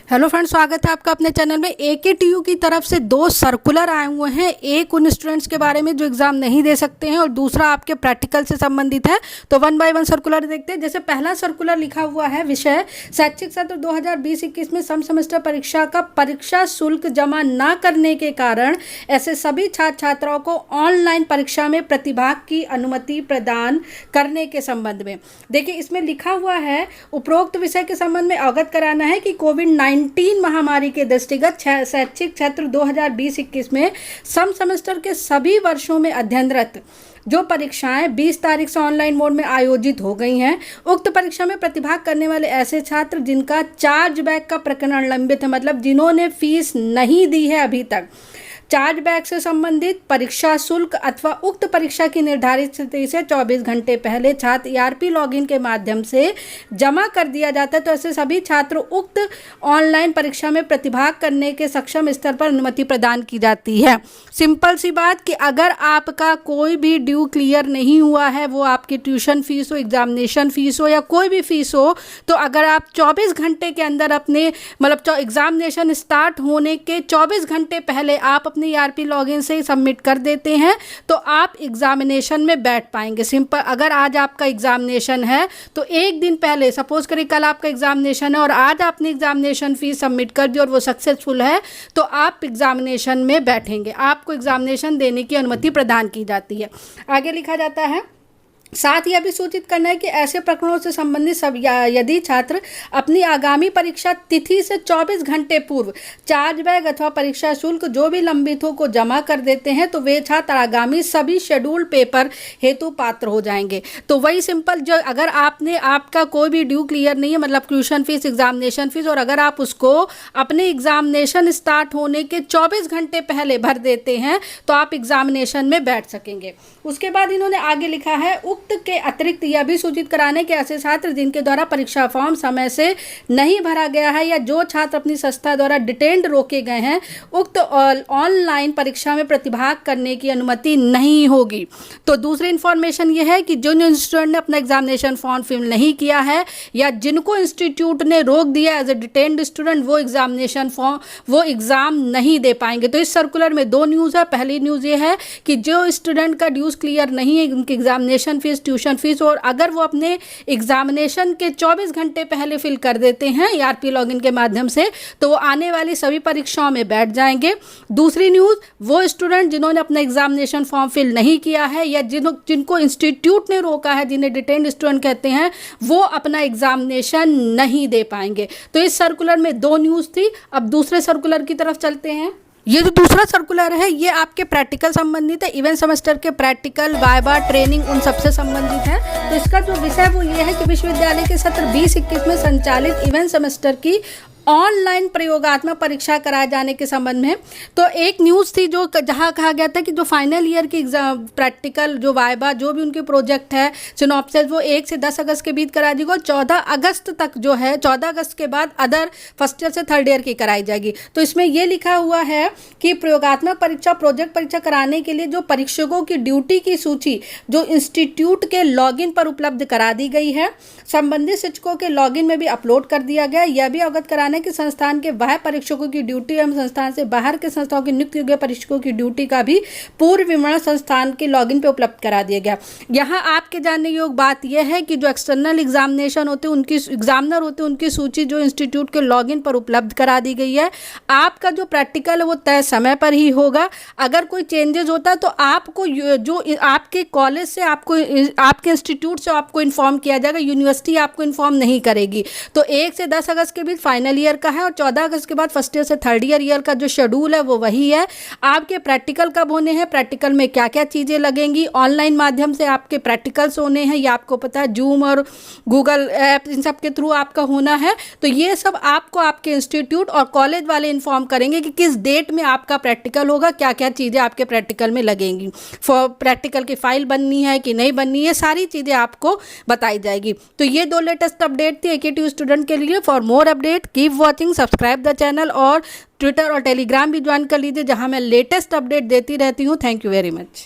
Hello friends, स्वागत है आपका अपने चैनल में। एकेटीयू की तरफ से दो सर्कुलर आए हुए हैं। एक उन स्टूडेंट्स के बारे में जो एग्जाम नहीं दे सकते हैं और दूसरा आपके प्रैक्टिकल से संबंधित है। तो वन बाय वन सर्कुलर देखते हैं। जैसे पहला सर्कुलर लिखा हुआ है, विषय शैक्षिक सत्र 2020-21 में सम सेमेस्टर परीक्षा का परीक्षा शुल्क जमा न करने के कारण ऐसे सभी छात्र छात्राओं को ऑनलाइन परीक्षा में प्रतिभाग की अनुमति प्रदान करने के संबंध में। देखिए, इसमें लिखा हुआ है उपरोक्त विषय के संबंध में अवगत कराना है कि कोविड-19 महामारी के दृष्टिगत शैक्षिक सत्र 2020-21 में सम सेमेस्टर के सभी वर्षों में अध्ययनरत जो परीक्षाएं 20 तारीख से ऑनलाइन मोड में आयोजित हो गई हैं, उक्त परीक्षा में प्रतिभाग करने वाले ऐसे छात्र जिनका चार्ज बैक का प्रकरण लंबित है, मतलब जिन्होंने फीस नहीं दी है अभी तक, चार्ज बैक से संबंधित परीक्षा शुल्क अथवा उक्त परीक्षा की निर्धारित तिथि से 24 घंटे पहले छात्र ईआरपी लॉगिन के माध्यम से जमा कर दिया जाता है, तो ऐसे सभी छात्र उक्त ऑनलाइन परीक्षा में प्रतिभाग करने के सक्षम स्तर पर अनुमति प्रदान की जाती है। सिंपल सी बात कि अगर आपका कोई भी ड्यू क्लियर नहीं हुआ है, वो आपकी ट्यूशन फीस हो, एग्जामिनेशन फीस हो या कोई भी फीस हो, तो अगर आप 24 घंटे के अंदर अपने मतलब एग्जामिनेशन स्टार्ट होने के 24 घंटे पहले आप अपने ईआरपी लॉगिन से ही सबमिट कर देते हैं तो आप एग्जामिनेशन में बैठ पाएंगे। सिंपल, अगर आज आपका एग्जामिनेशन है तो एक दिन पहले, सपोज करें कल आपका एग्जामिनेशन है और आज आपने एग्जामिनेशन फीस सबमिट कर दी और वो सक्सेसफुल है, तो आप एग्जामिनेशन में बैठेंगे, आपको एग्जामिनेशन देने की अनुमति प्रदान की जाती है। आगे लिखा जाता है, साथ ही अभी सूचित करना है कि ऐसे प्रकरणों से संबंधित सब यदि छात्र अपनी आगामी परीक्षा तिथि से 24 घंटे पूर्व चार्ज बैक अथवा परीक्षा शुल्क जो भी लंबित हो को जमा कर देते हैं तो वे छात्र आगामी सभी शेड्यूल पेपर हेतु पात्र हो जाएंगे। तो वही सिंपल, जो अगर आपका कोई भी ड्यू क्लियर नहीं है, मतलब ट्यूशन फीस, एग्जामिनेशन फीस, और अगर आप उसको अपने एग्जामिनेशन स्टार्ट होने के 24 घंटे पहले भर देते हैं तो आप एग्जामिनेशन में बैठ सकेंगे। उसके बाद इन्होंने आगे लिखा है, उक्त के अतिरिक्त यह भी सूचित कराने के ऐसे छात्र जिनके द्वारा परीक्षा फॉर्म समय से नहीं भरा गया है या जो छात्र अपनी संस्था द्वारा डिटेन्ड रोके गए हैं, उक्त ऑनलाइन परीक्षा में प्रतिभाग करने की अनुमति नहीं होगी। तो दूसरी इंफॉर्मेशन यह है कि जिन स्टूडेंट ने अपना एग्जामिनेशन फॉर्म फिल नहीं किया है या जिनको इंस्टीट्यूट ने रोक दिया एज ए डिटेन्ड स्टूडेंट, वो एग्जाम नहीं दे पाएंगे। तो इस सर्कुलर में दो न्यूज़ है। पहली न्यूज़ ये है कि जो स्टूडेंट का ड्यूज क्लियर नहीं है, उनकी एग्जामिनेशन फीस, ट्यूशन फीस, और अगर वो अपने एग्जामिनेशन के 24 घंटे पहले फिल कर देते हैं ईआरपी लॉगिन के माध्यम से, तो वो आने वाली सभी परीक्षाओं में बैठ जाएंगे। दूसरी न्यूज़, वो स्टूडेंट जिन्होंने अपना एग्जामिनेशन फॉर्म फिल नहीं किया है या जिनको इंस्टीट्यूट ने रोका है, जिन्हें डिटेन्ड स्टूडेंट कहते हैं, वो अपना एग्जामिनेशन नहीं दे पाएंगे। तो इस सर्कुलर में दो न्यूज़ थी। अब दूसरे सर्कुलर की तरफ चलते हैं। ये जो दूसरा सर्कुलर है ये आपके प्रैक्टिकल संबंधित है। इवेंट सेमेस्टर के प्रैक्टिकल, वाइवा, ट्रेनिंग उन सबसे संबंधित है। तो इसका जो विषय वो ये है कि विश्वविद्यालय के सत्र 20-21 में संचालित इवेंट सेमेस्टर की ऑनलाइन प्रयोगात्मक परीक्षा कराए जाने के संबंध में। तो एक न्यूज़ थी जो जहां कहा गया था कि जो फाइनल ईयर की एग्जाम, प्रैक्टिकल, जो वाइवा, जो भी उनके प्रोजेक्ट है, सिनॉप्सिस, वो 1 से 10 अगस्त के बीच कराई जाएगी और 14 अगस्त तक जो है, 14 अगस्त के बाद अदर फर्स्ट ईयर से थर्ड ईयर की कराई जाएगी। तो इसमें यह लिखा हुआ है कि प्रयोगात्मक परीक्षा, प्रोजेक्ट परीक्षा कराने के लिए जो परीक्षकों की ड्यूटी की सूची जो इंस्टीट्यूट के लॉगिन पर उपलब्ध करा दी गई है, संबंधित शिक्षकों के लॉगिन में भी अपलोड कर दिया गया। यह भी अवगत कराना कि संस्थान के बाह्य परीक्षकों की ड्यूटी एवं संस्थान से बाहर के संस्थाओं के नियुक्त योग्य परीक्षकों की ड्यूटी का भी पूर्व विवरण संस्थान के लॉगिन पे उपलब्ध करा दिया गया। यहाँ आपके जानने योग्य बात यह है कि जो एक्सटर्नल एग्जामिनेशन होते हैं, उनकी एग्जामिनर होते हैं, उनकी सूची जो इंस्टीट्यूट के लॉगिन पर उपलब्ध करा दी गई है। आपका जो प्रैक्टिकल है वो तय समय पर ही होगा। अगर कोई चेंजेस होता है तो आपको जो आपके कॉलेज से, आपको आपके इंस्टीट्यूट से आपको इन्फॉर्म किया जाएगा, यूनिवर्सिटी आपको इन्फॉर्म नहीं करेगी। तो 1 से 10 अगस्त के बीच फाइनल ईयर का है और 14 अगस्त के बाद फर्स्ट ईयर से थर्ड ईयर का जो शेड्यूल है वो वही है। आपके प्रैक्टिकल कब होने हैं, प्रैक्टिकल में क्या क्या चीज़ें लगेंगी, ऑनलाइन माध्यम से आपके प्रैक्टिकल्स होने हैं, ये आपको पता है, जूम और गूगल ऐप, इन सब के थ्रू आपका होना है। तो ये सब आपको आपके इंस्टीट्यूट और कॉलेज वाले इन्फॉर्म करेंगे कि किस डेट में आपका प्रैक्टिकल होगा, क्या क्या चीज़ें आपके प्रैक्टिकल में लगेंगी, फॉर प्रैक्टिकल की फाइल बननी है कि नहीं बननी है, सारी चीज़ें आपको बताई जाएगी। तो ये दो लेटेस्ट अपडेट थी एकेटीयू स्टूडेंट के लिए। For more update keep watching, subscribe the channel और ट्विटर और टेलीग्राम भी ज्वाइन कर लीजिए जहां मैं लेटेस्ट अपडेट देती रहती हूं। Thank you very much.